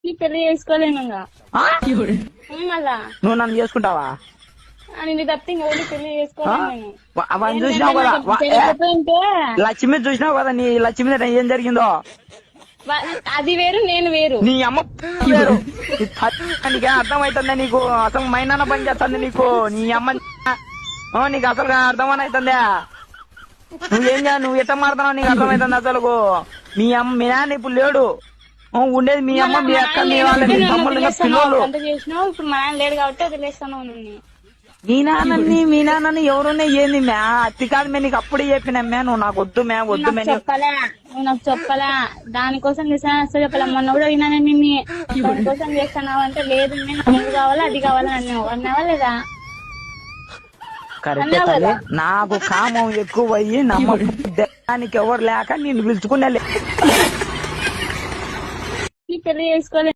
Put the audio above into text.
నీ పెళ్లి చేసుకోలేను ఇంకా. ఆ? మళ్ళా నువ్వు నన్ను చేసుకుంటావా? నేను తప్పితే ఇంకెవరి పెళ్లి చేసుకోలేను నేను. అవన్నీ చూసినావు కదా, తెలియకపోయింటే లక్ష్మి చూసినావు కదా, నీ లక్ష్మి ఏం జరిగిందో. అది వేరు నేను వేరు. నీ అమ్మ వేరు. నీకే అర్థమవుతుందా నీకు? అసలు మైనాన్న పని చేస్తుంది నీకు. నీ అమ్మ నీకు అసలు అర్థమని అవుతుందా? నువ్వు ఎట్ట మారుతున్నావు నీకు అర్థమవుతుంది అసలు? మీ అమ్మ మీ నాన్న ఇప్పుడు లేడు, ఉండేది మీ అమ్మ, మీ అక్క, మీ వాళ్ళ, మీ తమ్ముళ్ళు, పిల్లలు. అంత చేసినావు, ఇప్పుడు మా నాన్న లేడు కాబట్టి వదిలేస్తాను నన్ను. మీ నాన్నని ఎవరున్నా ఏంది మ్యా? అత్తి కాదు మే, నీకు అప్పుడే చెప్పినా మే, నువ్వు నాకు వద్దు మే, వద్దు మే. చెప్పలే, నువ్వు నాకు చెప్పలే. దానికోసం చేస్తాను అసలు చెప్పలే. మొన్న కూడా విన్నాను నిన్ను, దానికోసం చేస్తున్నావు అంటే లేదు నాకు ఇది కావాలా అది కావాలని అన్నావా లేదా? కరెక్ట్ తల్లి, నాకు కామం ఎక్కువ అయ్యి నమ్మకానికి ఎవరు లేక నిన్ను పిలుచుకునే పెళ్లి చేసుకోలే.